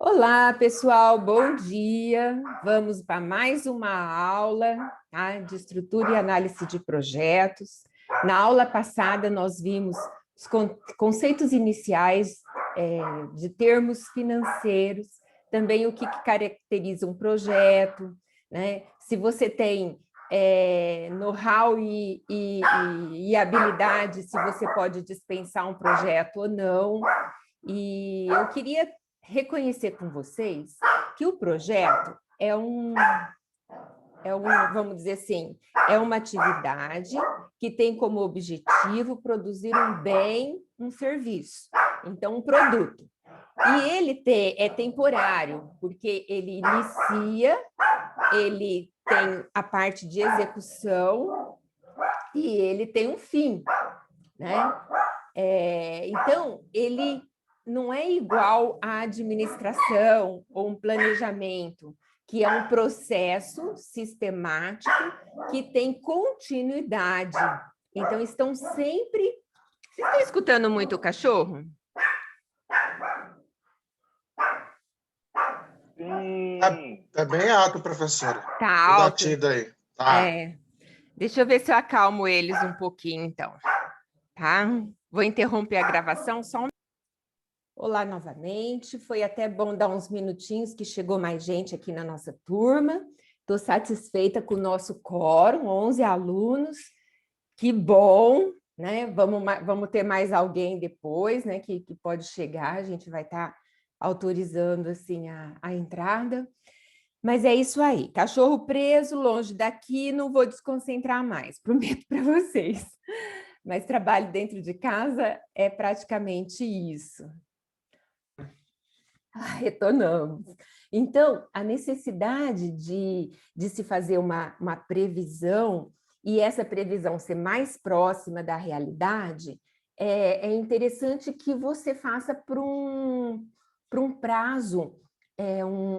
Olá, pessoal, bom dia. Vamos para mais uma aula, tá, de estrutura e análise de projetos. Na aula passada, nós vimos os conceitos iniciais de termos financeiros, também o que caracteriza um projeto, né? Se você tem know-how e habilidade, se você pode dispensar um projeto ou não. E eu queria reconhecer com vocês que o projeto vamos dizer assim, é uma atividade que tem como objetivo produzir um bem, um serviço, então um produto. E ele é temporário, porque ele inicia, ele tem a parte de execução e ele tem um fim, né? Então, ele não é igual à administração ou um planejamento, que é um processo sistemático que tem continuidade. Então, estão sempre... Vocês estão escutando muito o cachorro? Tá bem alto, professora. Tá O alto? latido aí. Tá. Deixa eu ver se eu acalmo eles um pouquinho, então. Tá? Vou interromper a gravação só um... Olá novamente, foi até bom dar uns minutinhos que chegou mais gente aqui na nossa turma. Estou satisfeita com o nosso quórum, 11 alunos, que bom, né? Vamos ter mais alguém depois, né? Que pode chegar, a gente vai estar autorizando assim a entrada. Mas é isso aí, cachorro preso, longe daqui, não vou desconcentrar mais, prometo para vocês. Mas trabalho dentro de casa é praticamente isso. Retornamos. Então, a necessidade de se fazer uma previsão e essa previsão ser mais próxima da realidade, é interessante que você faça por um prazo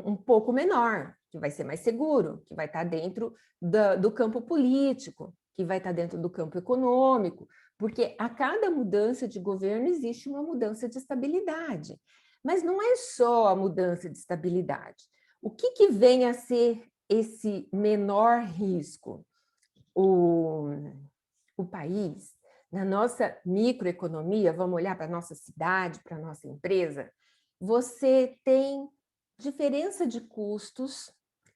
um pouco menor, que vai ser mais seguro, que vai estar dentro do campo político, que vai estar dentro do campo econômico, porque a cada mudança de governo existe uma mudança de estabilidade. Mas não é só a mudança de estabilidade. O que vem a ser esse menor risco? O país, na nossa microeconomia, vamos olhar para a nossa cidade, para a nossa empresa, você tem diferença de custos,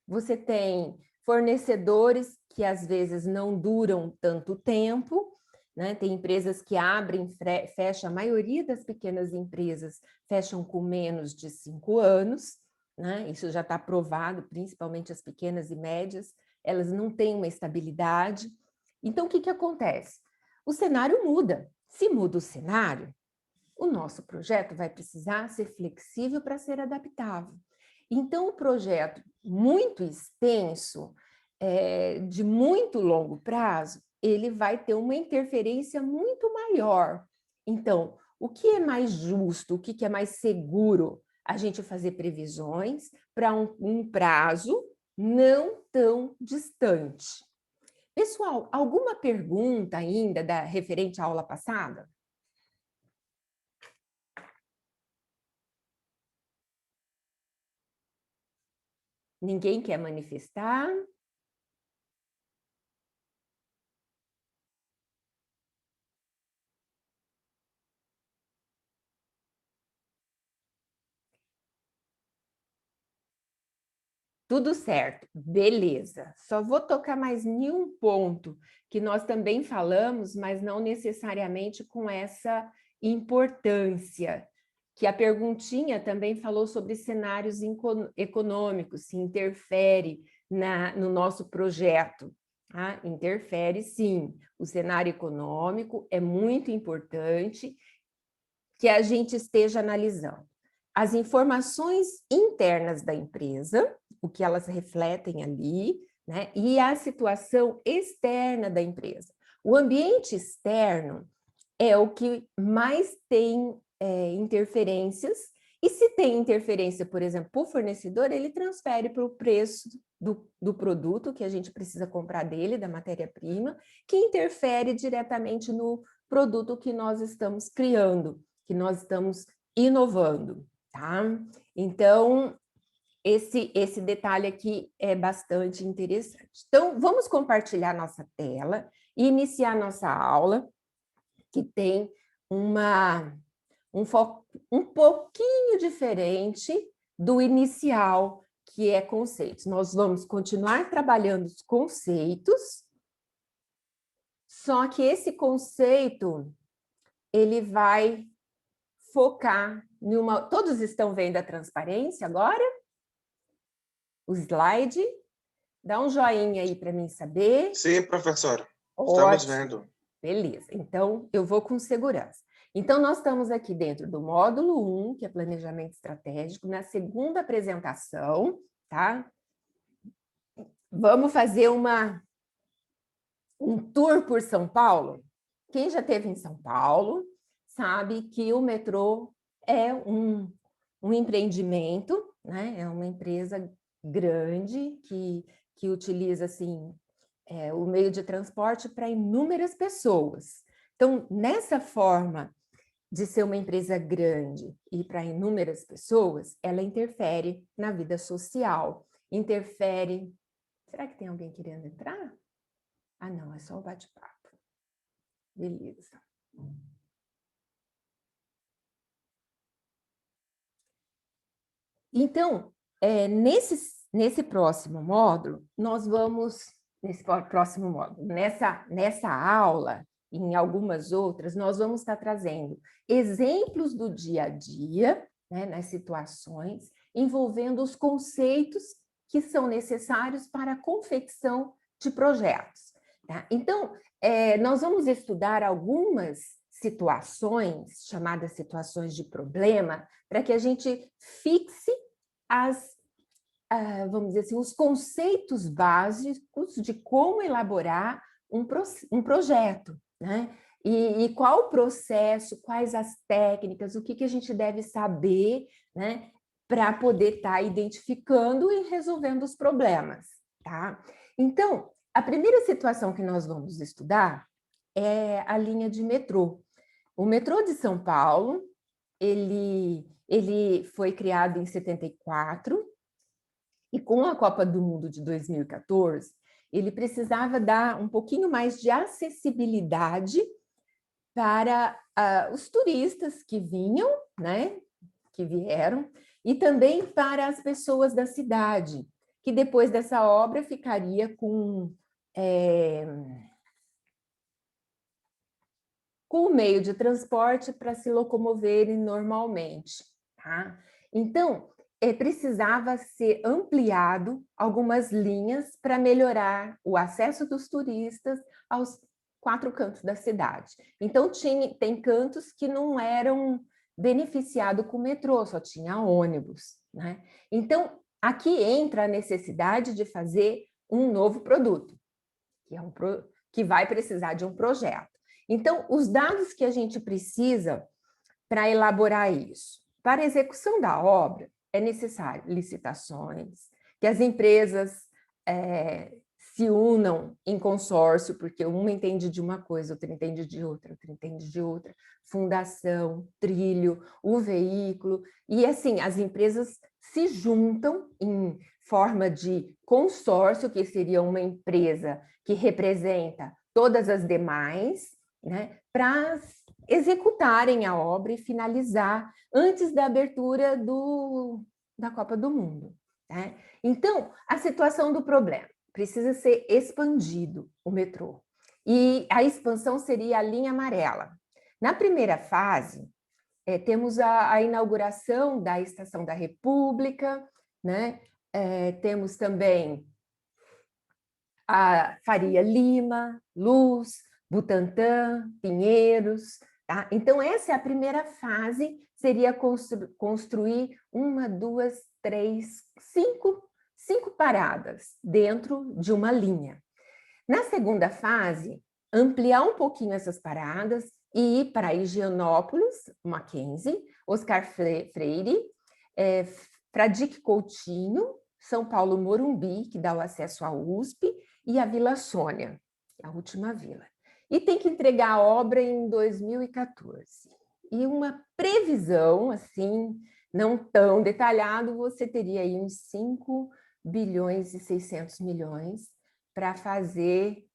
você tem fornecedores que às vezes não duram tanto tempo, né? Tem empresas que abrem, fecham, a maioria das pequenas empresas fecham com menos de 5 anos, né? Isso já está provado, principalmente as pequenas e médias, elas não têm uma estabilidade. Então, o que acontece? O cenário muda. Se muda o cenário, o nosso projeto vai precisar ser flexível para ser adaptável. Então, o projeto muito extenso, de muito longo prazo, ele vai ter uma interferência muito maior. Então, o que é mais justo, o que é mais seguro? A gente fazer previsões para um prazo não tão distante. Pessoal, alguma pergunta ainda referente à aula passada? Ninguém quer manifestar? Tudo certo, beleza. Só vou tocar mais em um ponto que nós também falamos, mas não necessariamente com essa importância, que a perguntinha também falou sobre cenários econômicos, se interfere no nosso projeto. Tá? Interfere sim, o cenário econômico é muito importante que a gente esteja analisando as informações internas da empresa, o que elas refletem ali, né? E a situação externa da empresa. O ambiente externo é o que mais tem interferências, e se tem interferência, por exemplo, para o fornecedor, ele transfere para o preço do produto que a gente precisa comprar dele, da matéria-prima, que interfere diretamente no produto que nós estamos criando, que nós estamos inovando. Tá? Então, esse detalhe aqui é bastante interessante. Então, vamos compartilhar nossa tela e iniciar nossa aula, que tem um foco um pouquinho diferente do inicial, que é conceitos. Nós vamos continuar trabalhando os conceitos, só que esse conceito, ele vai focar em uma... Todos estão vendo a transparência agora? O slide? Dá um joinha aí para mim saber. Sim, professora. Estamos Ótimo. vendo. Beleza, então eu vou com segurança. Então, nós estamos aqui dentro do módulo 1, que é planejamento estratégico, na segunda apresentação, tá? Vamos fazer um tour por São Paulo? Quem já esteve em São Paulo sabe que o metrô é um empreendimento, né? É uma empresa grande que utiliza assim, o meio de transporte para inúmeras pessoas. Então, nessa forma de ser uma empresa grande e para inúmeras pessoas, ela interfere na vida social, interfere... Será que tem alguém querendo entrar? Ah, não, é só o bate-papo. Beleza. Então, nesse próximo módulo, nós vamos... Nesse próximo módulo, nessa aula, e em algumas outras, nós vamos estar trazendo exemplos do dia a dia, né, nas situações, envolvendo os conceitos que são necessários para a confecção de projetos. Tá? Então, nós vamos estudar algumas situações, chamadas situações de problema, para que a gente fixe vamos dizer assim, os conceitos básicos de como elaborar um projeto, né? E qual o processo, quais as técnicas, o que a gente deve saber, né? Para poder estar identificando e resolvendo os problemas, tá? Então, a primeira situação que nós vamos estudar é a linha de metrô. O metrô de São Paulo, ele foi criado em 74, e com a Copa do Mundo de 2014, ele precisava dar um pouquinho mais de acessibilidade para os turistas que vinham, né, que vieram, e também para as pessoas da cidade, que depois dessa obra ficaria com o meio de transporte para se locomoverem normalmente. Tá? Então, precisava ser ampliado algumas linhas para melhorar o acesso dos turistas aos 4 cantos da cidade. Então, tem cantos que não eram beneficiados com o metrô, só tinha ônibus. Né? Então, aqui entra a necessidade de fazer um novo produto, que vai precisar de um projeto. Então, os dados que a gente precisa para elaborar isso. Para a execução da obra, é necessário licitações, que as empresas se unam em consórcio, porque uma entende de uma coisa, outra entende de outra, outra entende de outra, fundação, trilho, o veículo, e assim, as empresas se juntam em forma de consórcio, que seria uma empresa que representa todas as demais, né, para executarem a obra e finalizar antes da abertura da Copa do Mundo. Né? Então, a situação do problema precisa ser expandido, o metrô. E a expansão seria a linha amarela. Na primeira fase, temos a inauguração da Estação da República, né? Temos também a Faria Lima, Luz, Butantã, Pinheiros. Tá? Então, essa é a primeira fase, seria construir 1, 2, 3, 5 paradas dentro de uma linha. Na segunda fase, ampliar um pouquinho essas paradas e ir para Higienópolis, Mackenzie, Oscar Freire, Fradique Coutinho, São Paulo Morumbi, que dá o acesso à USP, e a Vila Sônia, a última vila. E tem que entregar a obra em 2014. E uma previsão, assim, não tão detalhado, você teria aí uns 5 bilhões e 600 milhões para fazer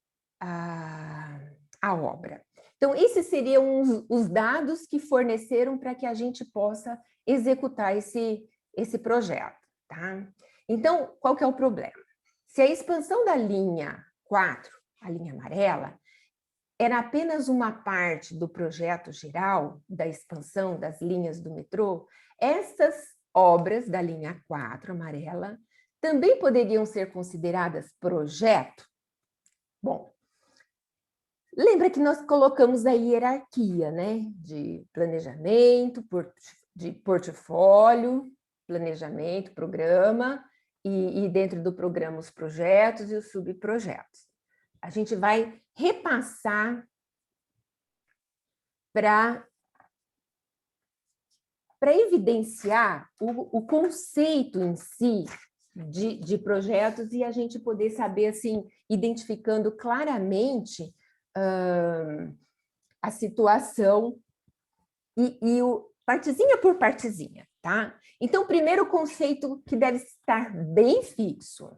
a obra. Então, esses seriam os dados que forneceram para que a gente possa executar esse projeto, tá? Então, qual que é o problema? Se a expansão da linha 4, a linha amarela, era apenas uma parte do projeto geral da expansão das linhas do metrô, essas obras da linha 4, amarela, também poderiam ser consideradas projeto? Bom, lembra que nós colocamos a hierarquia, né? De planejamento, de portfólio, planejamento, programa, e dentro do programa os projetos e os subprojetos. A gente vai repassar para evidenciar o conceito em si de projetos e a gente poder saber, assim, identificando claramente a situação e partezinha por partezinha, tá? Então, primeiro conceito que deve estar bem fixo.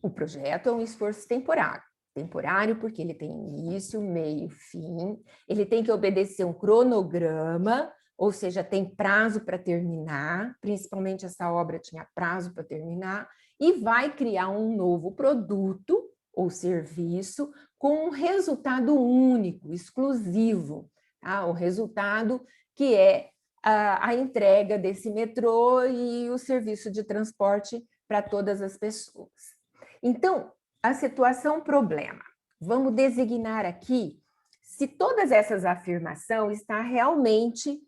O projeto é um esforço temporário. Temporário porque ele tem início, meio, fim. Ele tem que obedecer um cronograma, ou seja, tem prazo para terminar, principalmente essa obra tinha prazo para terminar, e vai criar um novo produto ou serviço com um resultado único, exclusivo. Tá? O resultado que é a entrega desse metrô e o serviço de transporte para todas as pessoas. Então, a situação problema. Vamos designar aqui se todas essas afirmações está realmente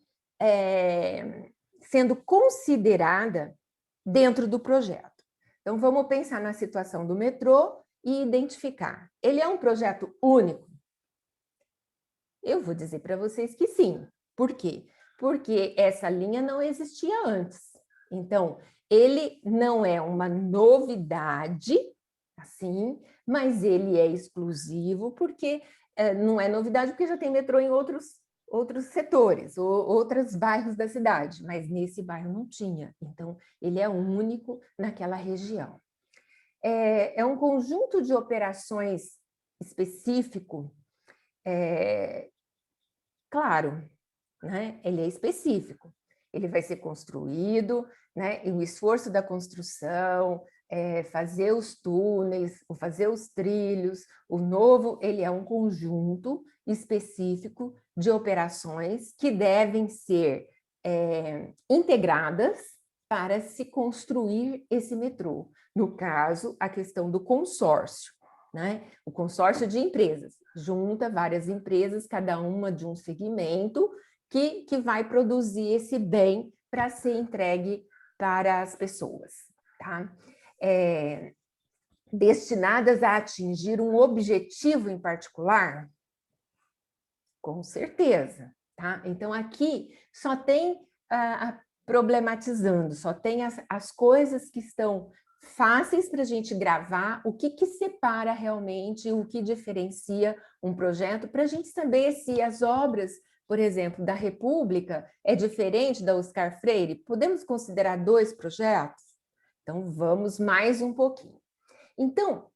sendo considerada dentro do projeto. Então, vamos pensar na situação do metrô e identificar. Ele é um projeto único? Eu vou dizer para vocês que sim. Por quê? Porque essa linha não existia antes. Então, ele não é uma novidade, assim, mas ele é exclusivo porque não é novidade porque já tem metrô em outros setores, ou outros bairros da cidade, mas nesse bairro não tinha. Então, ele é único naquela região. É um conjunto de operações específico, claro, né? Ele é específico. Ele vai ser construído, né? E o esforço da construção, fazer os túneis, fazer os trilhos, o novo, ele é um conjunto específico de operações que devem ser integradas para se construir esse metrô. No caso, a questão do consórcio, né? O consórcio de empresas, junta várias empresas, cada uma de um segmento, que vai produzir esse bem para ser entregue para as pessoas, tá? Destinadas a atingir um objetivo em particular? Com certeza, tá? Então, aqui só tem problematizando, só tem as coisas que estão fáceis para a gente gravar, o que separa realmente, o que diferencia um projeto, para a gente saber se as obras, por exemplo, da República é diferente da Oscar Freire. Podemos considerar 2 projetos? Então, vamos mais um pouquinho. Então,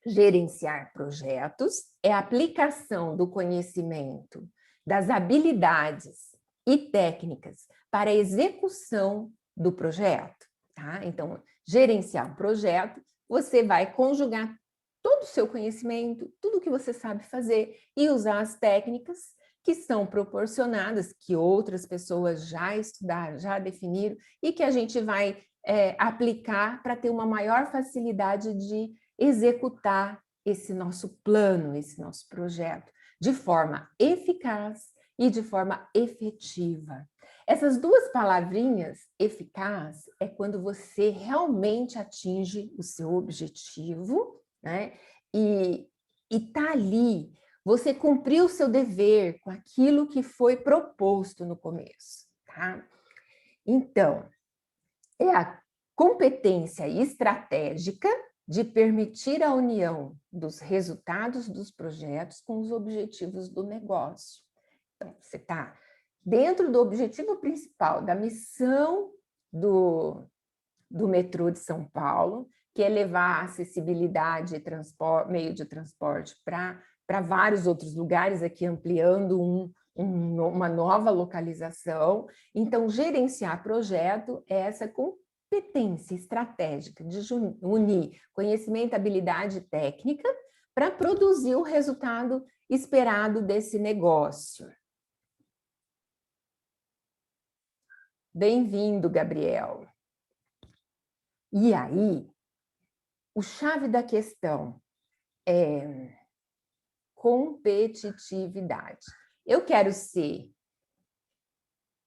gerenciar projetos é a aplicação do conhecimento, das habilidades e técnicas para a execução do projeto. Tá? Então, gerenciar um projeto, você vai conjugar todo o seu conhecimento, tudo que você sabe fazer e usar as técnicas que são proporcionadas, que outras pessoas já estudaram, já definiram, e que a gente vai aplicar para ter uma maior facilidade de executar esse nosso plano, esse nosso projeto, de forma eficaz e de forma efetiva. Essas 2 palavrinhas, eficaz, é quando você realmente atinge o seu objetivo, né? E está ali, você cumpriu o seu dever com aquilo que foi proposto no começo, tá? Então, é a competência estratégica de permitir a união dos resultados dos projetos com os objetivos do negócio. Então, você está dentro do objetivo principal da missão do metrô de São Paulo, que é levar acessibilidade e meio de transporte para vários outros lugares, aqui ampliando uma nova localização. Então, gerenciar projeto é essa competência estratégica de unir conhecimento, habilidade técnica para produzir o resultado esperado desse negócio. Bem-vindo, Gabriel. E aí, o chave da questão é competitividade. Eu quero ser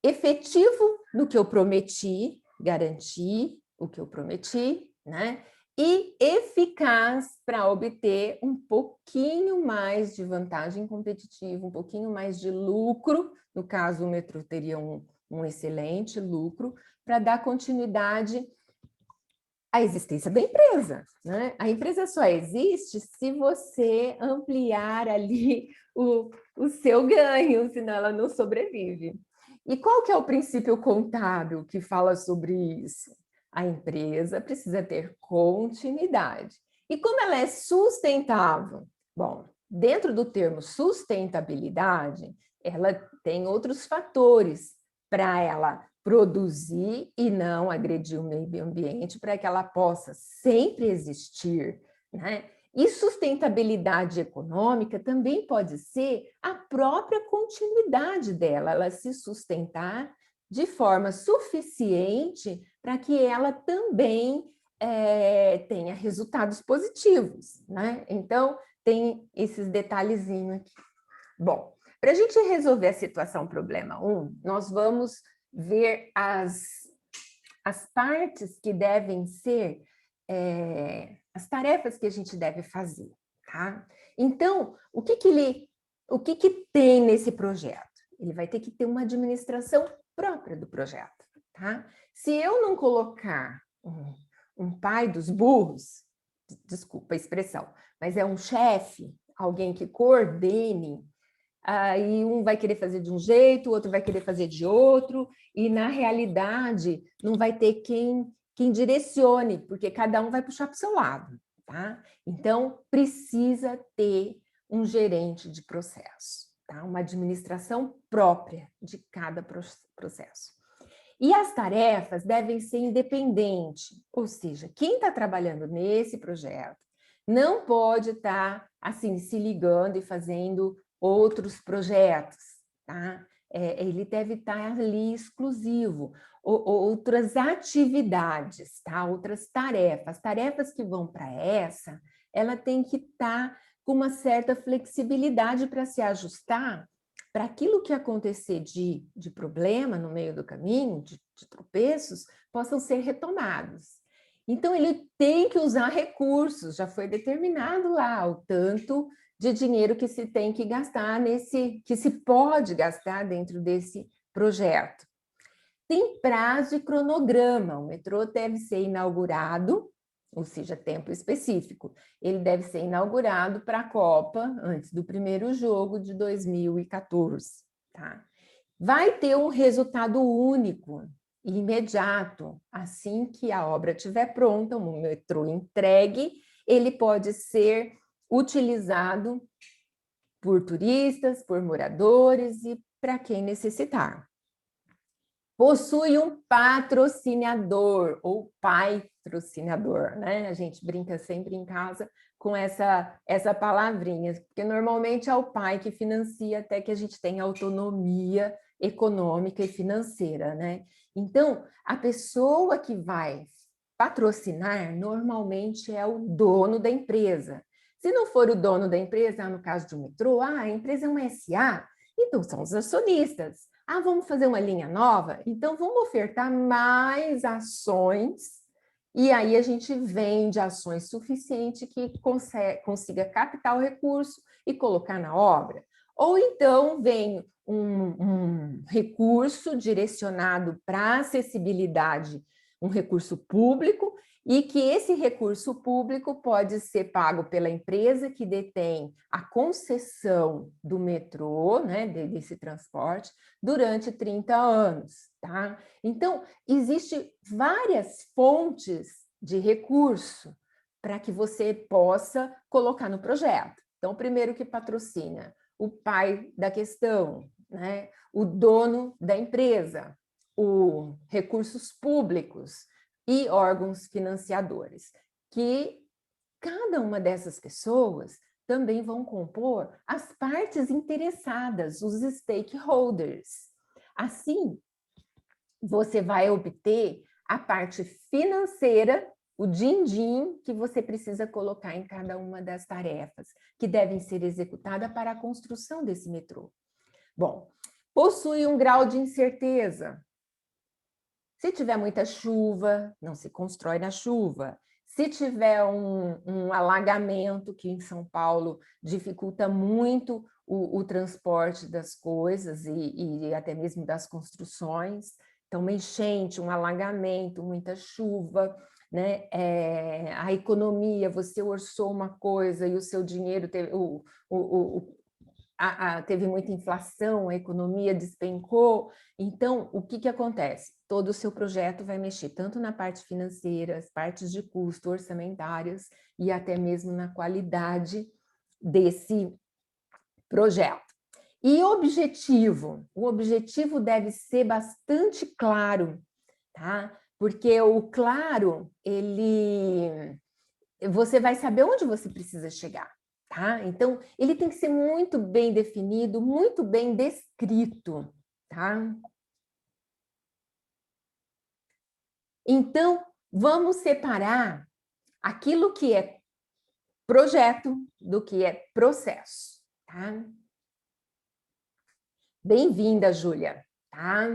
efetivo no que eu prometi, garantir o que eu prometi, né? E eficaz para obter um pouquinho mais de vantagem competitiva, um pouquinho mais de lucro. No caso, o metrô teria um excelente lucro para dar continuidade à existência da empresa, né? A empresa só existe se você ampliar ali o seu ganho, senão ela não sobrevive. E qual que é o princípio contábil que fala sobre isso? A empresa precisa ter continuidade. E como ela é sustentável? Bom, dentro do termo sustentabilidade, ela tem outros fatores para ela produzir e não agredir o meio ambiente, para que ela possa sempre existir, né? E sustentabilidade econômica também pode ser a própria continuidade dela, ela se sustentar de forma suficiente para que ela também tenha resultados positivos, né? Então, tem esses detalhezinhos aqui. Bom, para a gente resolver a situação problema 1, nós vamos ver as partes que devem ser, as tarefas que a gente deve fazer, tá? Então, o que tem nesse projeto? Ele vai ter que ter uma administração própria do projeto, tá? Se eu não colocar um pai dos burros, desculpa a expressão, mas é um chefe, alguém que coordene, aí um vai querer fazer de um jeito, o outro vai querer fazer de outro, e na realidade não vai ter quem direcione, porque cada um vai puxar para o seu lado, tá? Então, precisa ter um gerente de processo, tá? Uma administração própria de cada processo. E as tarefas devem ser independentes, ou seja, quem está trabalhando nesse projeto não pode estar assim se ligando e fazendo outros projetos, tá? Ele deve estar ali exclusivo, outras atividades, tá? Outras tarefas que vão para ela tem que estar com uma certa flexibilidade para se ajustar para aquilo que acontecer de problema no meio do caminho, de tropeços, possam ser retomados. Então, ele tem que usar recursos, já foi determinado lá o tanto de dinheiro que se tem que gastar que se pode gastar dentro desse projeto. Tem prazo e cronograma, o metrô deve ser inaugurado, ou seja, tempo específico. Ele deve ser inaugurado para a Copa, antes do primeiro jogo de 2014. Tá? Vai ter um resultado único e imediato. Assim que a obra estiver pronta, o metrô entregue, ele pode ser utilizado por turistas, por moradores e para quem necessitar. Possui um patrocinador ou patrocinador, né? A gente brinca sempre em casa com essa palavrinha, porque normalmente é o pai que financia até que a gente tenha autonomia econômica e financeira, né? Então, a pessoa que vai patrocinar normalmente é o dono da empresa. Se não for o dono da empresa, no caso de um metrô, a empresa é uma SA, então são os acionistas. Vamos fazer uma linha nova? Então, vamos ofertar mais ações e aí a gente vende ações suficientes que consiga captar o recurso e colocar na obra. Ou então, vem um recurso direcionado para acessibilidade, um recurso público, e que esse recurso público pode ser pago pela empresa que detém a concessão do metrô, né, desse transporte, durante 30 anos. Tá? Então, existem várias fontes de recurso para que você possa colocar no projeto. Então, primeiro que patrocina, o pai da questão, né, o dono da empresa, os recursos públicos, e órgãos financiadores, que cada uma dessas pessoas também vão compor as partes interessadas, os stakeholders. Assim, você vai obter a parte financeira, o din-din que você precisa colocar em cada uma das tarefas que devem ser executadas para a construção desse metrô. Bom, possui um grau de incerteza. Se tiver muita chuva, não se constrói na chuva. Se tiver um alagamento, que em São Paulo dificulta muito o transporte das coisas e até mesmo das construções, então uma enchente, um alagamento, muita chuva, né? A economia, você orçou uma coisa e o seu dinheiro teve, teve muita inflação, a economia despencou. Então, o que acontece? Todo o seu projeto vai mexer tanto na parte financeira, as partes de custo, orçamentárias, e até mesmo na qualidade desse projeto. E o objetivo deve ser bastante claro, tá? Porque o claro, você vai saber onde você precisa chegar. Tá? Então, ele tem que ser muito bem definido, muito bem descrito. Tá? Então, vamos separar aquilo que é projeto do que é processo. Tá? Bem-vinda, Júlia. Tá?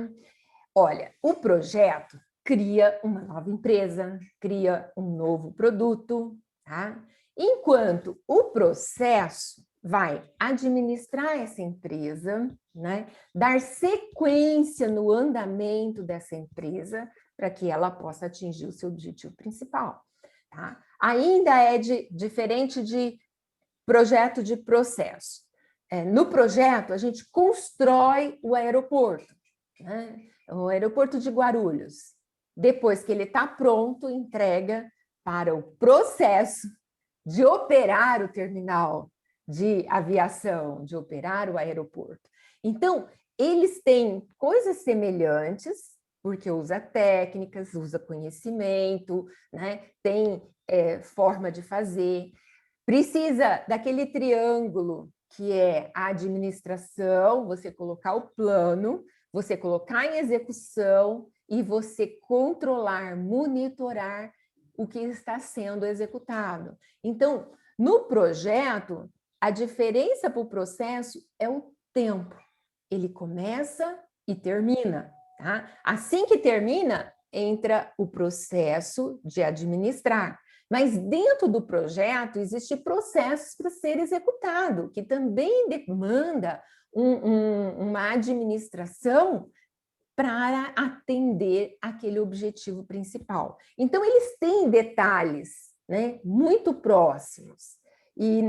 Olha, o projeto cria uma nova empresa, cria um novo produto, tá? Enquanto o processo vai administrar essa empresa, né? Dar sequência no andamento dessa empresa para que ela possa atingir o seu objetivo principal. Tá? Ainda é diferente de projeto de processo. No projeto, a gente constrói o aeroporto, né? O aeroporto de Guarulhos. Depois que ele está pronto, entrega para o processo de operar o terminal de aviação, de operar o aeroporto. Então, eles têm coisas semelhantes, porque usa técnicas, usa conhecimento, né? Tem forma de fazer. Precisa daquele triângulo que é a administração, você colocar o plano, você colocar em execução e você controlar, monitorar o que está sendo executado. Então, no projeto, a diferença para o processo é o tempo. Ele começa e termina. Tá? Assim que termina, entra o processo de administrar. Mas dentro do projeto existem processos para ser executado, que também demanda uma administração para atender aquele objetivo principal. Então, eles têm detalhes, né, muito próximos. E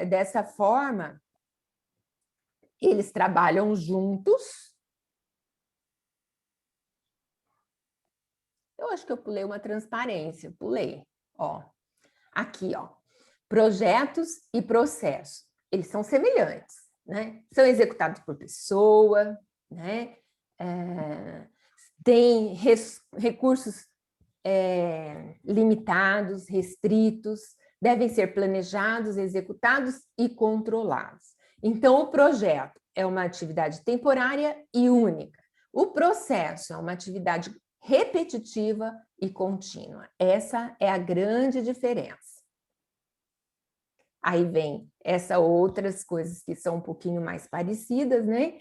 dessa forma, eles trabalham juntos. Eu acho que eu pulei uma transparência, pulei. Ó, aqui, ó, projetos e processos, eles são semelhantes, né? São executados por pessoa, né? Tem recursos limitados, restritos, devem ser planejados, executados e controlados. Então, o projeto é uma atividade temporária e única. O processo é uma atividade repetitiva e contínua. Essa é a grande diferença. Aí vem essas outras coisas que são um pouquinho mais parecidas, né?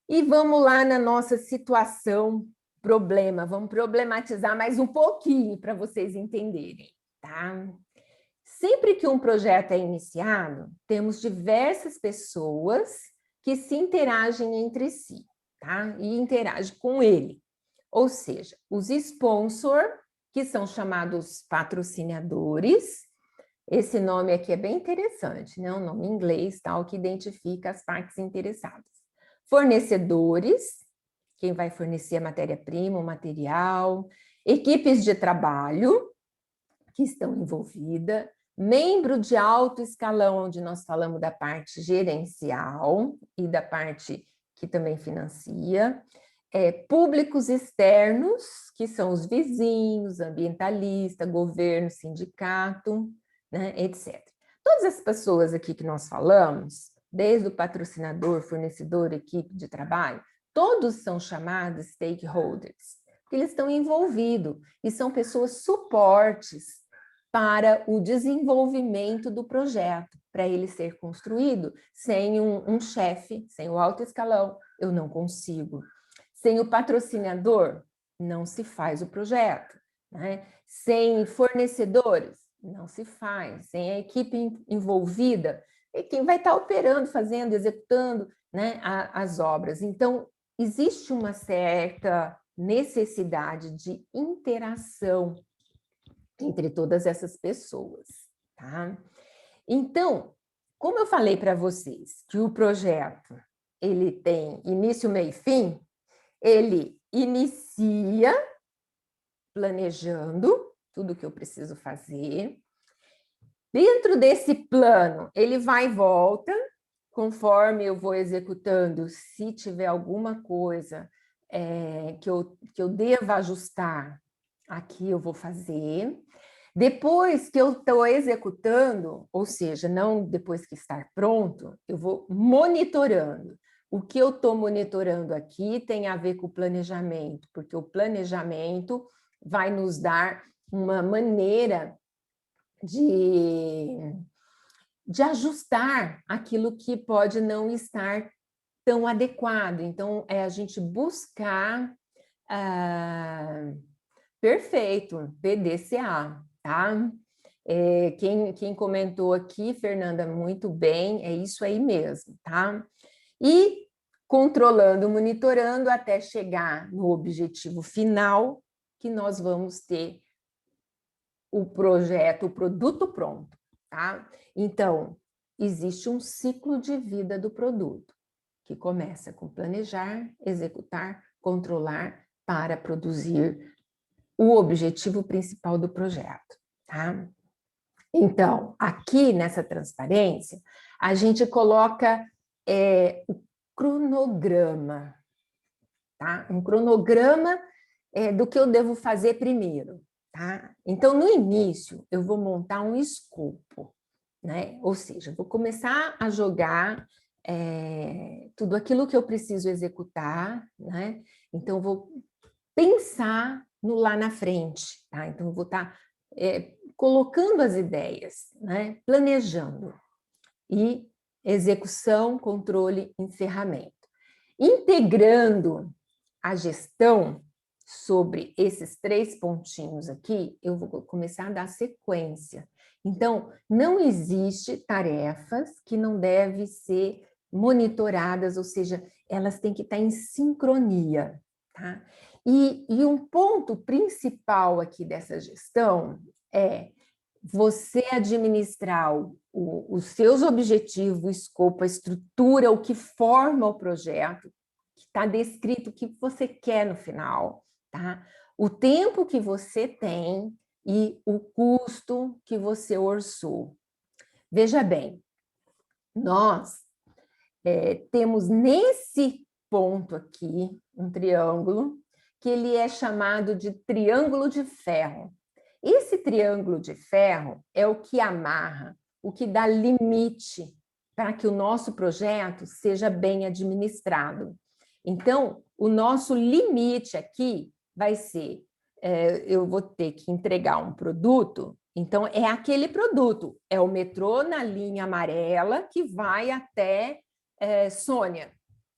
E vamos lá na nossa situação, problema. Vamos problematizar mais um pouquinho para vocês entenderem, tá? Sempre que um projeto é iniciado, temos diversas pessoas que se interagem entre si, tá? E interagem com ele. Ou seja, os sponsors, que são chamados patrocinadores. Esse nome aqui é bem interessante, né? Um nome em inglês, tal, que identifica as partes interessadas. Fornecedores, quem vai fornecer a matéria-prima, o material, equipes de trabalho que estão envolvidas, membro de alto escalão, onde nós falamos da parte gerencial e da parte que também financia, públicos externos, que são os vizinhos, ambientalista, governo, sindicato, né, etc. Todas as pessoas aqui que nós falamos, desde o patrocinador, fornecedor, equipe de trabalho, todos são chamados stakeholders, porque eles estão envolvidos e são pessoas suportes para o desenvolvimento do projeto, para ele ser construído. Sem um chefe, sem o alto escalão, eu não consigo. Sem o patrocinador, não se faz o projeto, né? Sem fornecedores, não se faz. Sem a equipe envolvida, é quem vai estar operando, fazendo, executando, né, as obras. Então, existe uma certa necessidade de interação entre todas essas pessoas, tá? Então, como eu falei para vocês que o projeto ele tem início, meio e fim, ele inicia planejando tudo que eu preciso fazer. Dentro desse plano, ele vai e volta, conforme eu vou executando, se tiver alguma coisa que eu deva ajustar, aqui eu vou fazer. Depois que eu estou executando, ou seja, não depois que estar pronto, eu vou monitorando. O que eu estou monitorando aqui tem a ver com o planejamento, porque o planejamento vai nos dar uma maneira de ajustar aquilo que pode não estar tão adequado. Então, é a gente buscar... perfeito, PDCA, tá? Quem comentou aqui, Fernanda, muito bem, é isso aí mesmo, tá? E controlando, monitorando até chegar no objetivo final, que nós vamos ter o projeto, o produto pronto, tá? Então, existe um ciclo de vida do produto, que começa com planejar, executar, controlar, para produzir o objetivo principal do projeto, tá? Então, aqui nessa transparência, a gente coloca o cronograma, tá? Um cronograma do que eu devo fazer primeiro, tá? Então, no início, eu vou montar um escopo, né? Ou seja, eu vou começar a jogar tudo aquilo que eu preciso executar, né? Então, eu vou pensar no lá na frente, tá? Então, eu vou estar colocando as ideias, né? Planejando. E execução, controle, encerramento. Integrando a gestão sobre esses 3 pontinhos aqui, eu vou começar a dar sequência. Então, não existe tarefas que não devem ser monitoradas, ou seja, elas têm que estar em sincronia, tá? E um ponto principal aqui dessa gestão é você administrar os seus objetivos, o escopo, a estrutura, o que forma o projeto, que está descrito o que você quer no final, tá? O tempo que você tem e o custo que você orçou. Veja bem, nós temos nesse ponto aqui um triângulo que ele é chamado de triângulo de ferro. Esse triângulo de ferro é o que amarra, o que dá limite para que o nosso projeto seja bem administrado. Então, o nosso limite aqui vai ser, eu vou ter que entregar um produto, então é aquele produto, é o metrô na linha amarela que vai até Sônia,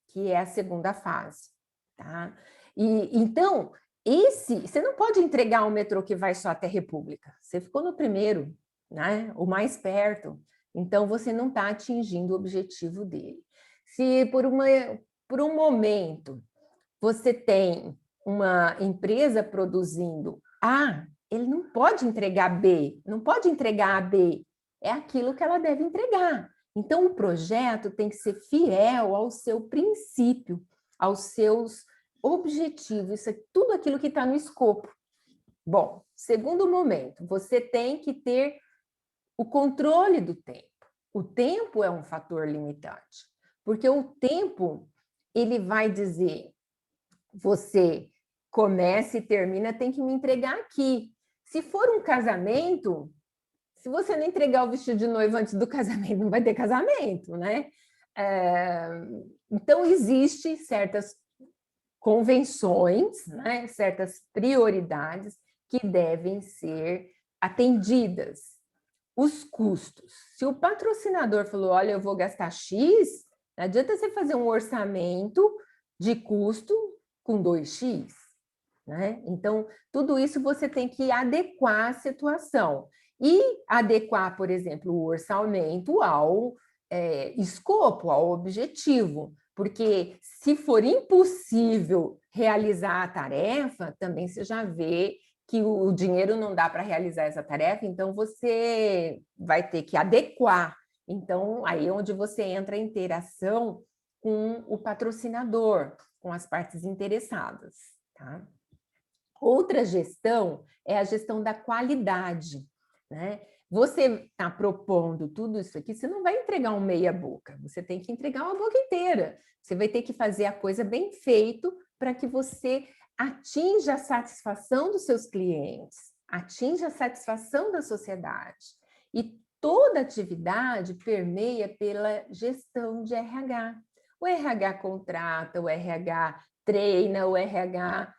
que é a segunda fase, tá? E então, você não pode entregar um metrô que vai só até República. Você ficou no primeiro, né? O mais perto. Então, você não está atingindo o objetivo dele. Se por um momento você tem uma empresa produzindo A ele não pode entregar B, não pode entregar AB, é aquilo que ela deve entregar. Então, o projeto tem que ser fiel ao seu princípio, aos seus objetivos, isso é tudo aquilo que está no escopo. Bom, segundo momento, você tem que ter o controle do tempo. O tempo é um fator limitante, porque o tempo, ele vai dizer, você começa e termina, tem que me entregar aqui. Se for um casamento, se você não entregar o vestido de noiva antes do casamento, não vai ter casamento, né? Então, existem certas convenções, né? Certas prioridades que devem ser atendidas. Os custos. Se o patrocinador falou, olha, eu vou gastar X, não adianta você fazer um orçamento de custo com 2x, né? Então, tudo isso você tem que adequar a situação. E adequar, por exemplo, o orçamento ao escopo, ao objetivo. Porque se for impossível realizar a tarefa, também você já vê que o dinheiro não dá para realizar essa tarefa, então você vai ter que adequar. Então, aí é onde você entra em interação com o patrocinador, com as partes interessadas, tá? Outra gestão é a gestão da qualidade, né? Você está propondo tudo isso aqui, você não vai entregar um meia boca, você tem que entregar uma boca inteira. Você vai ter que fazer a coisa bem feito para que você atinja a satisfação dos seus clientes, atinja a satisfação da sociedade. E toda atividade permeia pela gestão de RH. O RH contrata, o RH treina, o RH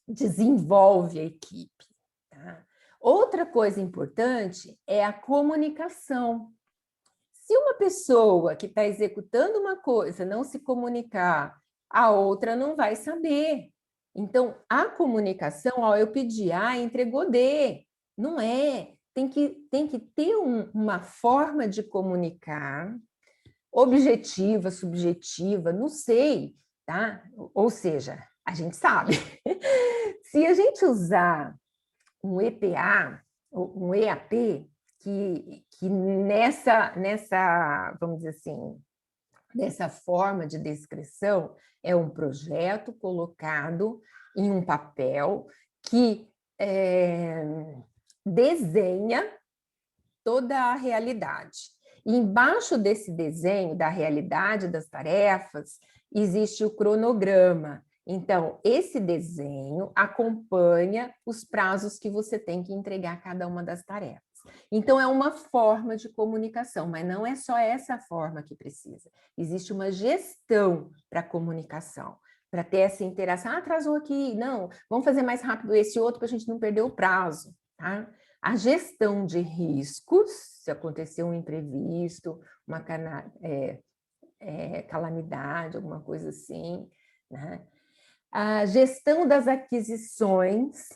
desenvolve a equipe. Tá? Outra coisa importante é a comunicação. Se uma pessoa que está executando uma coisa não se comunicar, a outra não vai saber. Então, a comunicação, ó, eu pedi A, entregou D. Não é. Tem que ter uma forma de comunicar, objetiva, subjetiva, não sei, tá? Ou seja, a gente sabe. Se a gente usar um EPA, um EAP, que nessa, vamos dizer assim, nessa forma de descrição, é um projeto colocado em um papel que desenha toda a realidade. E embaixo desse desenho da realidade das tarefas, existe o cronograma. Então, esse desenho acompanha os prazos que você tem que entregar cada uma das tarefas. Então, é uma forma de comunicação, mas não é só essa forma que precisa. Existe uma gestão para a comunicação, para ter essa interação. Ah, atrasou aqui, não, vamos fazer mais rápido esse outro para a gente não perder o prazo, tá? A gestão de riscos, se acontecer um imprevisto, uma calamidade, alguma coisa assim, né? A gestão das aquisições,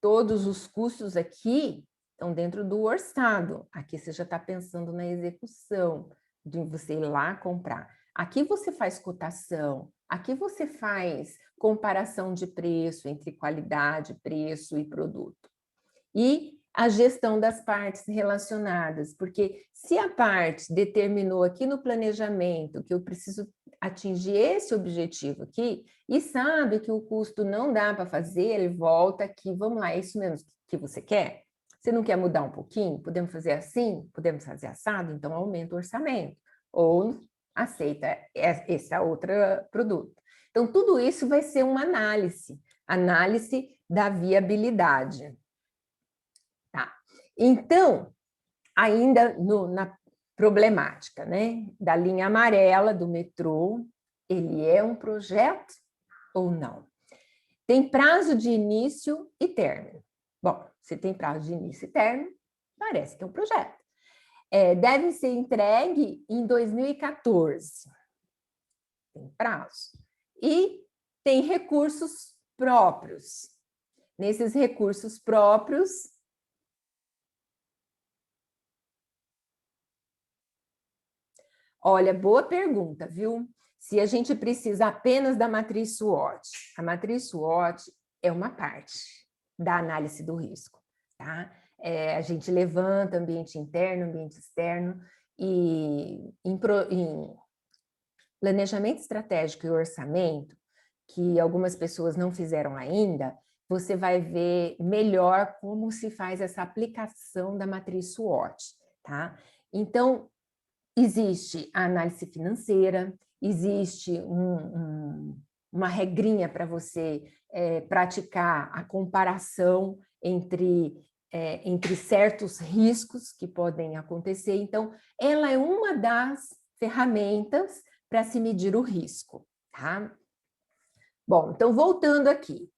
todos os custos aqui estão dentro do orçado. Aqui você já está pensando na execução, de você ir lá comprar. Aqui você faz cotação, aqui você faz comparação de preço entre qualidade, preço e produto. E a gestão das partes relacionadas, porque se a parte determinou aqui no planejamento que eu preciso atingir esse objetivo aqui, e sabe que o custo não dá para fazer, ele volta aqui, vamos lá, é isso mesmo que você quer? Você não quer mudar um pouquinho? Podemos fazer assim? Podemos fazer assado? Então aumenta o orçamento, ou aceita esse outro produto. Então tudo isso vai ser uma análise da viabilidade. Tá. Então, ainda na problemática, né, da linha amarela do metrô, ele é um projeto ou não? Tem prazo de início e término. Bom, se tem prazo de início e término, parece que é um projeto. Deve ser entregue em 2014. Tem prazo. E tem recursos próprios. Nesses recursos próprios, olha, boa pergunta, viu? Se a gente precisa apenas da matriz SWOT, a matriz SWOT é uma parte. da análise do risco, tá? A gente levanta ambiente interno, ambiente externo, e em planejamento estratégico e orçamento, que algumas pessoas não fizeram ainda, você vai ver melhor como se faz essa aplicação da matriz SWOT, tá? Então, existe a análise financeira, existe uma regrinha para você praticar a comparação entre certos riscos que podem acontecer. Então, ela é uma das ferramentas para se medir o risco, tá? Bom, então, voltando aqui.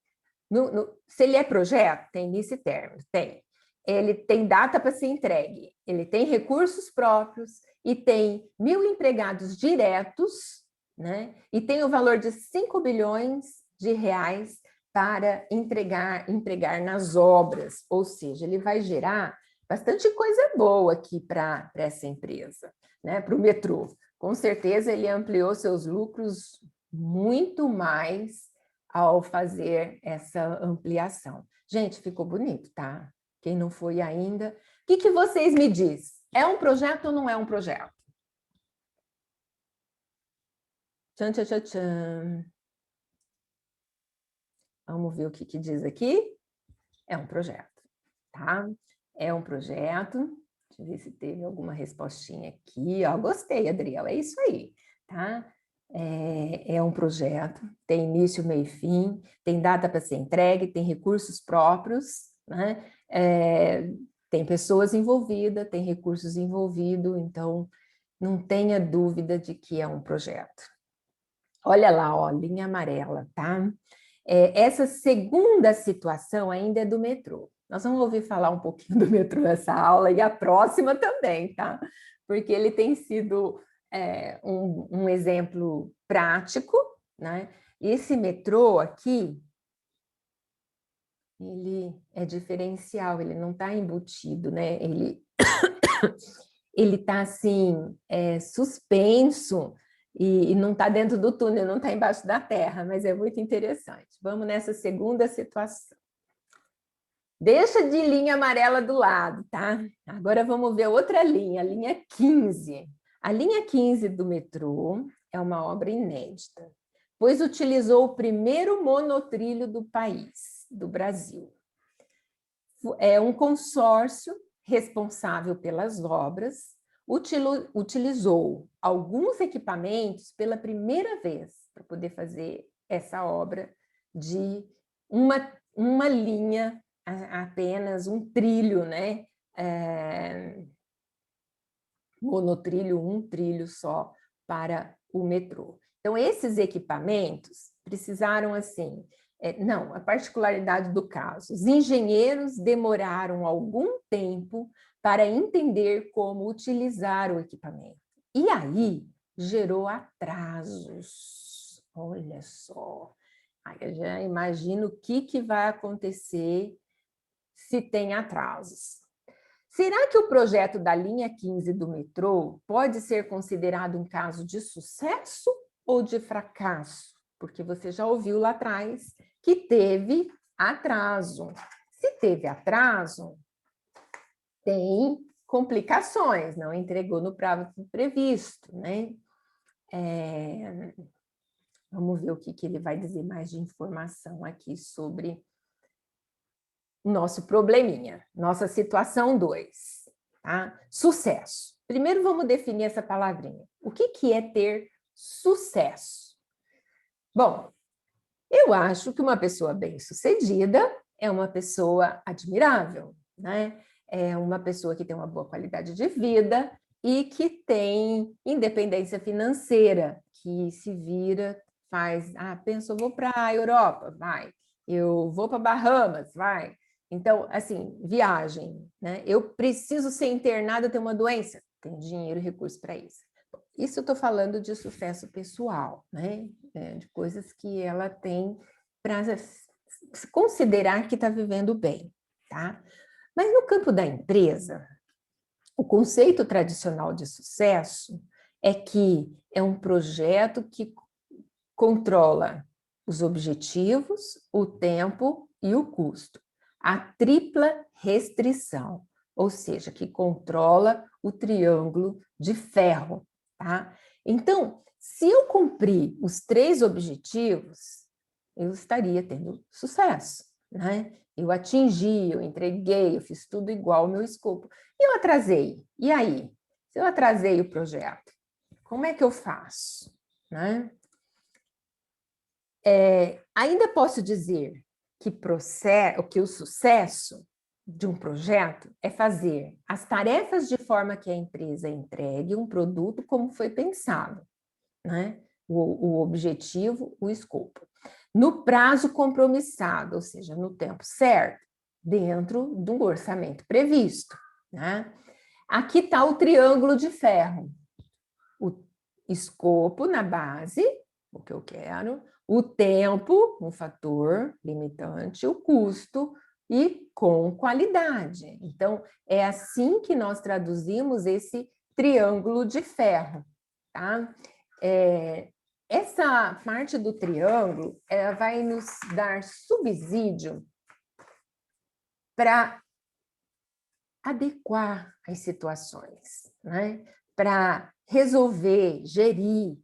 Se ele é projeto, tem início e término, tem. Ele tem data para ser entregue, ele tem recursos próprios e tem 1.000 empregados diretos, né? E tem o valor de 5 bilhões de reais para empregar nas obras, ou seja, ele vai gerar bastante coisa boa aqui para essa empresa, né? Para o metrô. Com certeza ele ampliou seus lucros muito mais ao fazer essa ampliação. Gente, ficou bonito, tá? Quem não foi ainda. O que vocês me dizem? É um projeto ou não é um projeto? Tchan, tchan, tchan, tchan. Vamos ver o que diz aqui. É um projeto, tá? É um projeto. Deixa eu ver se teve alguma respostinha aqui. Ó, gostei, Adriel, é isso aí, tá? É um projeto, tem início, meio e fim, tem data para ser entregue, tem recursos próprios, né? Tem pessoas envolvidas, tem recursos envolvidos, então não tenha dúvida de que é um projeto. Olha lá, ó, linha amarela, tá? Essa segunda situação ainda é do metrô. Nós vamos ouvir falar um pouquinho do metrô nessa aula e a próxima também, tá? Porque ele tem sido um exemplo prático, né? Esse metrô aqui, ele é diferencial, ele não está embutido, né? Ele está assim, suspenso e não está dentro do túnel, não está embaixo da terra, mas é muito interessante. Vamos nessa segunda situação. Deixa de linha amarela do lado, tá? Agora vamos ver outra linha, a linha 15. A linha 15 do metrô é uma obra inédita, pois utilizou o primeiro monotrilho do país, do Brasil. É um consórcio responsável pelas obras, utilizou alguns equipamentos pela primeira vez para poder fazer essa obra de uma linha, apenas um trilho, né? Monotrilho, um trilho só para o metrô. Então, esses equipamentos precisaram, assim, não, a particularidade do caso, os engenheiros demoraram algum tempo para entender como utilizar o equipamento. E aí, gerou atrasos. Olha só. Aí eu já imagino o que vai acontecer se tem atrasos. Será que o projeto da linha 15 do metrô pode ser considerado um caso de sucesso ou de fracasso? Porque você já ouviu lá atrás que teve atraso. Se teve atraso, tem complicações, não entregou no prazo previsto, né? Vamos ver o que ele vai dizer mais de informação aqui sobre o nosso probleminha, nossa situação 2. Tá? Sucesso. Primeiro vamos definir essa palavrinha. O que é ter sucesso? Bom, eu acho que uma pessoa bem-sucedida é uma pessoa admirável, né? É uma pessoa que tem uma boa qualidade de vida e que tem independência financeira, que se vira, faz, penso, eu vou para a Europa, vai. Eu vou para Bahamas, vai. Então, assim, viagem, né? Eu preciso ser internada, ter uma doença, tem dinheiro e recurso para isso. Isso eu estou falando de sucesso pessoal, né? De coisas que ela tem para considerar que está vivendo bem, tá? Mas no campo da empresa, o conceito tradicional de sucesso é que é um projeto que controla os objetivos, o tempo e o custo. a tripla restrição, ou seja, que controla o triângulo de ferro, tá? Então, se eu cumprir os 3 objetivos, eu estaria tendo sucesso, né? Eu atingi, eu entreguei, eu fiz tudo igual ao meu escopo. E eu atrasei, e aí? Se eu atrasei o projeto, como é que eu faço, né? Ainda posso dizer que o sucesso de um projeto é fazer as tarefas de forma que a empresa entregue um produto como foi pensado, né? O objetivo, o escopo. No prazo compromissado, ou seja, no tempo certo, dentro do orçamento previsto, né? Aqui está o triângulo de ferro. O escopo na base, o que eu quero, o tempo, um fator limitante, o custo e com qualidade. Então, é assim que nós traduzimos esse triângulo de ferro, tá? Essa parte do triângulo vai nos dar subsídio para adequar as situações, né? Para resolver, gerir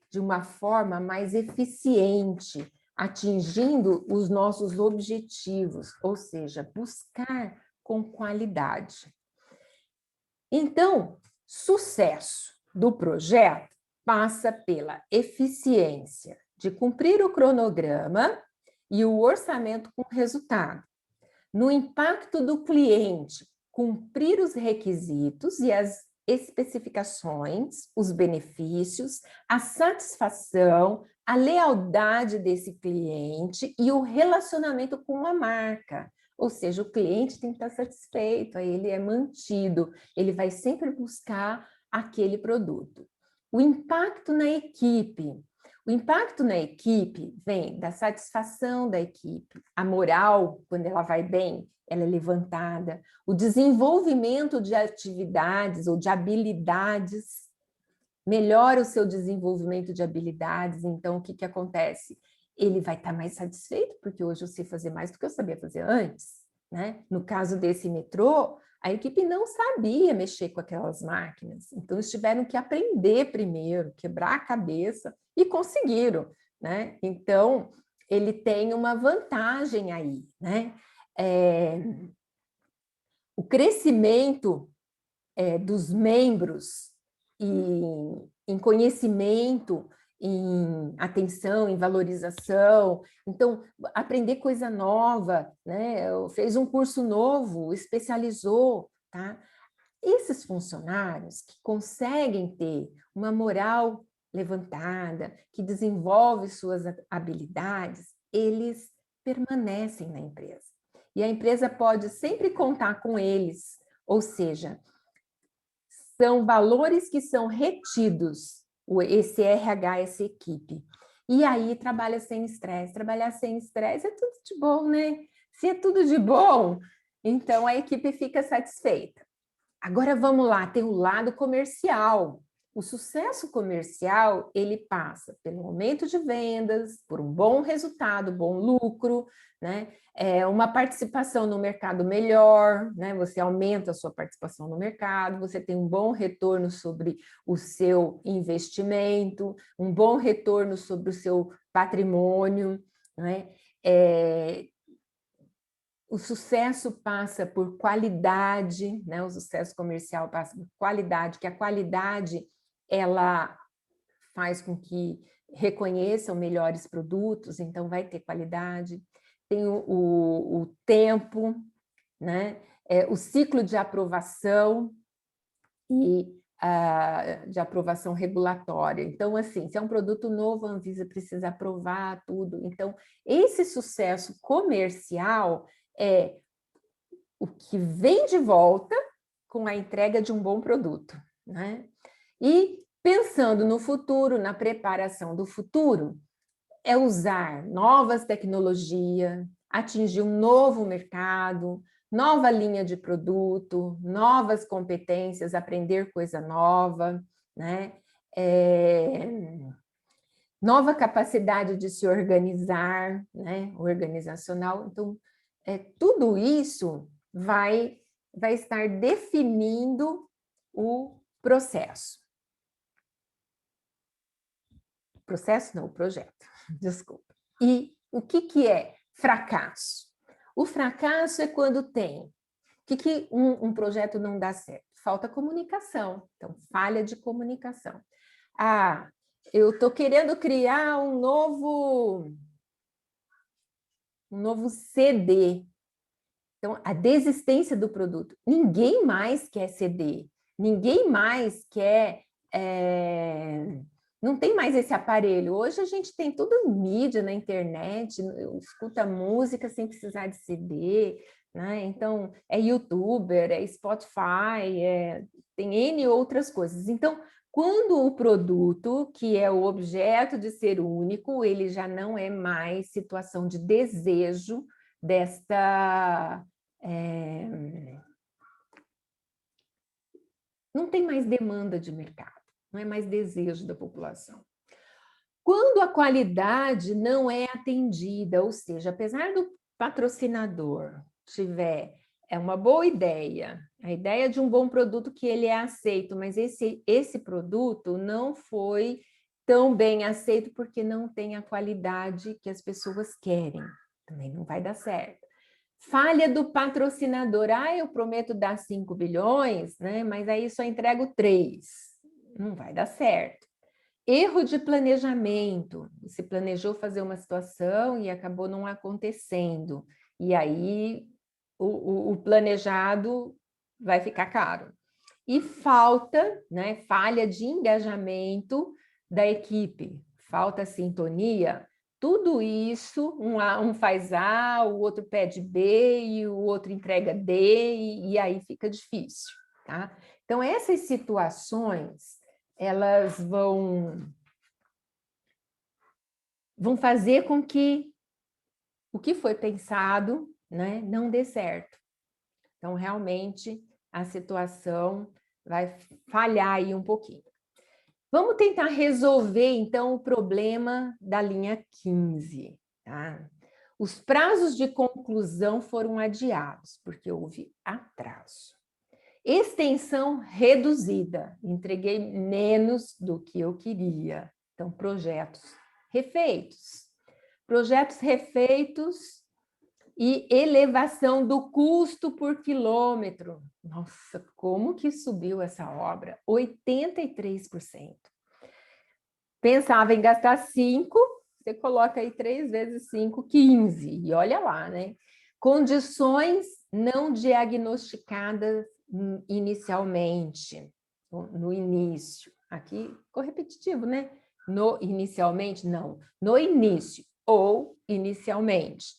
de uma forma mais eficiente, atingindo os nossos objetivos, ou seja, buscar com qualidade. Então, sucesso do projeto passa pela eficiência de cumprir o cronograma e o orçamento com resultado. No impacto do cliente, cumprir os requisitos e as especificações, os benefícios, a satisfação, a lealdade desse cliente e o relacionamento com a marca. Ou seja, o cliente tem que estar satisfeito, aí ele é mantido, ele vai sempre buscar aquele produto. O impacto na equipe. O impacto na equipe vem da satisfação da equipe, a moral, quando ela vai bem, ela é levantada, o desenvolvimento de atividades ou de habilidades, melhora o seu desenvolvimento de habilidades, então o que, que acontece? Ele vai estar mais satisfeito, porque hoje eu sei fazer mais do que eu sabia fazer antes, né? No caso desse metrô, a equipe não sabia mexer com aquelas máquinas, então eles tiveram que aprender primeiro, quebrar a cabeça, e conseguiram, né? Então, ele tem uma vantagem aí, né? O crescimento dos membros em conhecimento, em atenção, em valorização. Então, aprender coisa nova, né? Fez um curso novo, especializou, tá? Esses funcionários que conseguem ter uma moral levantada, que desenvolve suas habilidades, eles permanecem na empresa. E a empresa pode sempre contar com eles, ou seja, são valores que são retidos, esse RH, essa equipe. E aí trabalha sem estresse. Trabalhar sem estresse é tudo de bom, né? Se é tudo de bom, então a equipe fica satisfeita. Agora vamos lá, tem o lado comercial. O sucesso comercial, ele passa pelo aumento de vendas, por um bom resultado, bom lucro, né? Uma participação no mercado melhor, né? Você aumenta a sua participação no mercado, você tem um bom retorno sobre o seu investimento, um bom retorno sobre o seu patrimônio, né? O sucesso passa por qualidade, né? O sucesso comercial passa por qualidade, que a qualidade ela faz com que reconheçam melhores produtos, então vai ter qualidade. Tem o tempo, né? O ciclo de aprovação e de aprovação regulatória. Então, assim, se é um produto novo, a Anvisa precisa aprovar tudo. Então, esse sucesso comercial é o que vem de volta com a entrega de um bom produto, né? E pensando no futuro, na preparação do futuro, é usar novas tecnologias, atingir um novo mercado, nova linha de produto, novas competências, aprender coisa nova, né? Nova capacidade de se organizar, né? Organizacional. Então, tudo isso vai estar definindo o processo. Processo não, o projeto, desculpa. E o que é fracasso? O fracasso é quando tem... O que um projeto não dá certo? Falta comunicação, então falha de comunicação. Ah, eu estou querendo criar um novo CD. Então, a desistência do produto. Ninguém mais quer CD, ninguém mais quer... Não tem mais esse aparelho. Hoje a gente tem tudo em mídia na internet, escuta música sem precisar de CD, né? Então, é YouTuber, é Spotify, tem N outras coisas. Então, quando o produto, que é o objeto de ser único, ele já não é mais situação de desejo desta... não tem mais demanda de mercado, não é mais desejo da população. Quando a qualidade não é atendida, ou seja, apesar do patrocinador tiver uma boa ideia, a ideia de um bom produto que ele é aceito, mas esse produto não foi tão bem aceito porque não tem a qualidade que as pessoas querem, também não vai dar certo. Falha do patrocinador, eu prometo dar 5 bilhões, né? Mas aí só entrego 3, não vai dar certo. Erro de planejamento, você planejou fazer uma situação e acabou não acontecendo, e aí o planejado vai ficar caro. E falta, né, falha de engajamento da equipe, falta sintonia, tudo isso, um faz A, o outro pede B, e o outro entrega D, e aí fica difícil, tá? Então, essas situações, elas vão fazer com que o que foi pensado, né, não dê certo. Então, realmente, a situação vai falhar aí um pouquinho. Vamos tentar resolver, então, o problema da linha 15. Tá? Os prazos de conclusão foram adiados, porque houve atraso. Extensão reduzida, entreguei menos do que eu queria. Então, projetos refeitos. Projetos refeitos e elevação do custo por quilômetro. Nossa, como que subiu essa obra? 83%. Pensava em gastar 5, você coloca aí 3 vezes 5, 15. E olha lá, né? Condições não diagnosticadas inicialmente, no início. Aqui ficou repetitivo, né? Inicialmente, não. No início ou inicialmente.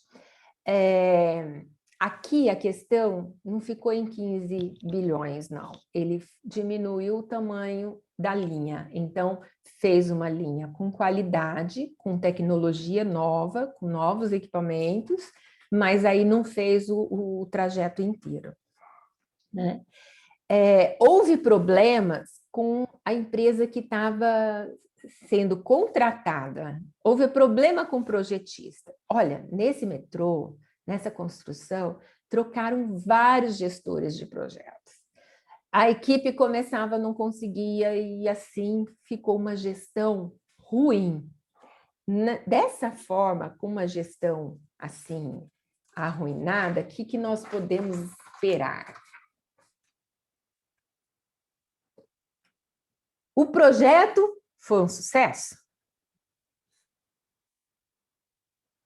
Aqui a questão não ficou em 15 bilhões, não. Ele diminuiu o tamanho da linha. Então, fez uma linha com qualidade, com tecnologia nova, com novos equipamentos, mas aí não fez o trajeto inteiro. Né? Houve problemas com a empresa que estava sendo contratada. Houve problema com o projetista. Olha, nesse metrô, nessa construção, trocaram vários gestores de projetos. A equipe começava, não conseguia, e assim ficou uma gestão ruim. Dessa forma, com uma gestão assim, arruinada, o que nós podemos esperar? O projeto foi um sucesso?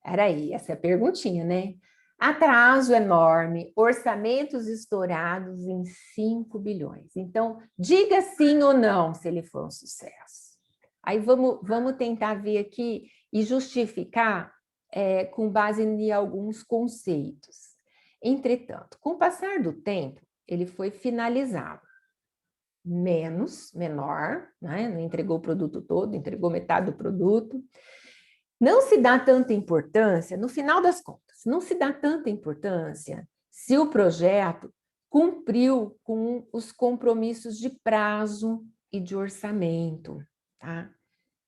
Era aí, essa é a perguntinha, né? Atraso enorme, orçamentos estourados em 5 bilhões. Então, diga sim ou não se ele foi um sucesso. Aí vamos tentar ver aqui e justificar com base em alguns conceitos. Entretanto, com o passar do tempo, ele foi finalizado. Menor, né? Não entregou o produto todo, entregou metade do produto. Não se dá tanta importância, no final das contas, não se dá tanta importância se o projeto cumpriu com os compromissos de prazo e de orçamento. Tá?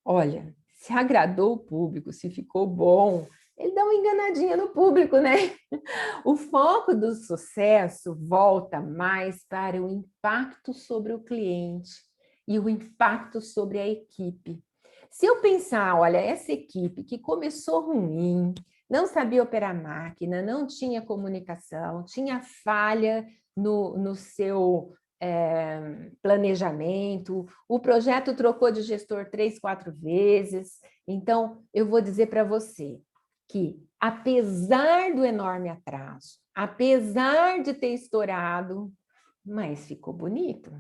Olha, se agradou o público, se ficou bom, ele dá uma enganadinha no público, né? O foco do sucesso volta mais para o impacto sobre o cliente e o impacto sobre a equipe. Se eu pensar, olha, essa equipe que começou ruim, não sabia operar máquina, não tinha comunicação, tinha falha no seu planejamento, o projeto trocou de gestor 3, 4 vezes. Então, eu vou dizer para você que, apesar do enorme atraso, apesar de ter estourado, mas ficou bonito,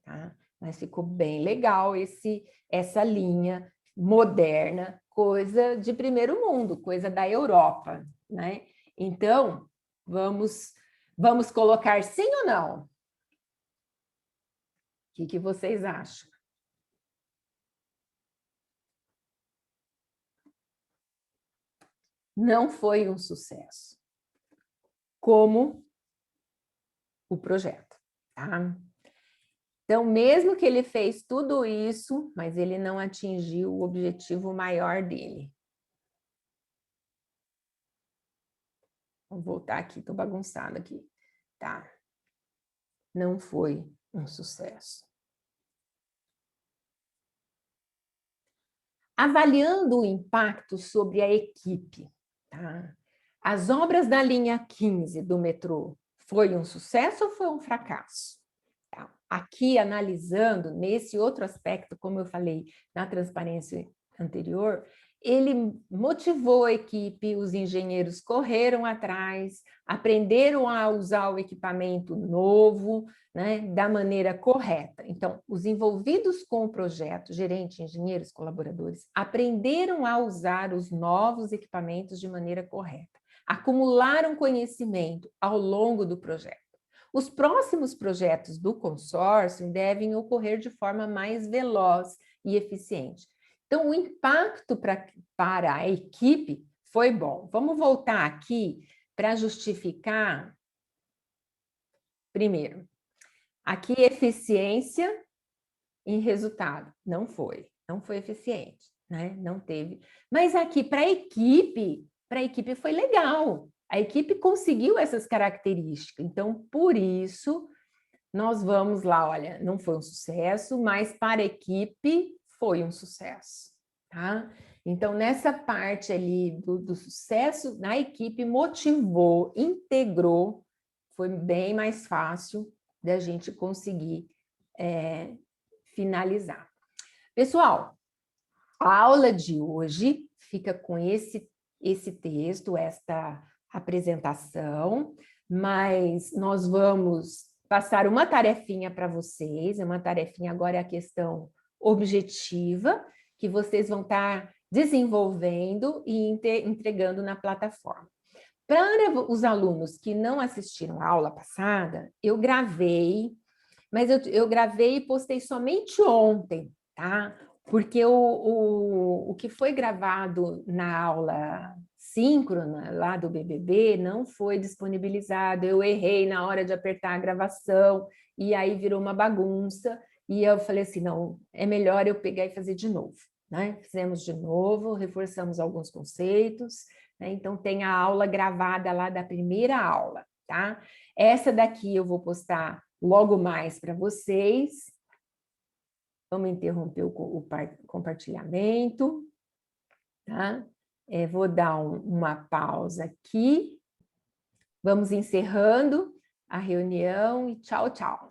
tá? Mas ficou bem legal essa linha moderna, coisa de primeiro mundo, coisa da Europa, né? Então, vamos colocar sim ou não? O que vocês acham? Não foi um sucesso, como o projeto, tá? Então, mesmo que ele fez tudo isso, mas ele não atingiu o objetivo maior dele. Vou voltar aqui, estou bagunçada aqui, tá? Não foi um sucesso. Avaliando o impacto sobre a equipe, tá? As obras da linha 15 do metrô foi um sucesso ou foi um fracasso? Tá? Aqui, analisando nesse outro aspecto, como eu falei na transparência anterior, ele motivou a equipe, os engenheiros correram atrás, aprenderam a usar o equipamento novo, né, da maneira correta. Então, os envolvidos com o projeto, gerente, engenheiros, colaboradores, aprenderam a usar os novos equipamentos de maneira correta, acumularam conhecimento ao longo do projeto. Os próximos projetos do consórcio devem ocorrer de forma mais veloz e eficiente. Então, o impacto para a equipe foi bom. Vamos voltar aqui para justificar. Primeiro, aqui eficiência em resultado. Não foi eficiente, né? Não teve. Mas aqui para a equipe foi legal. A equipe conseguiu essas características. Então, por isso, nós vamos lá, olha, não foi um sucesso, mas para a equipe foi um sucesso, tá? Então, nessa parte ali do sucesso, na equipe motivou, integrou, foi bem mais fácil da gente conseguir finalizar. Pessoal, a aula de hoje fica com esse texto, esta apresentação, mas nós vamos passar uma tarefinha para vocês, uma tarefinha agora é a questão objetiva, que vocês vão estar desenvolvendo e entregando na plataforma. Para os alunos que não assistiram a aula passada, eu gravei, mas eu gravei e postei somente ontem, tá? Porque o que foi gravado na aula síncrona, lá do BBB, não foi disponibilizado. Eu errei na hora de apertar a gravação, e aí virou uma bagunça, e eu falei assim, não, é melhor eu pegar e fazer de novo, né? Fizemos de novo, reforçamos alguns conceitos, né? Então tem a aula gravada lá da primeira aula, tá? Essa daqui eu vou postar logo mais para vocês. Vamos interromper o compartilhamento, tá? Vou dar uma pausa aqui. Vamos encerrando a reunião e tchau, tchau.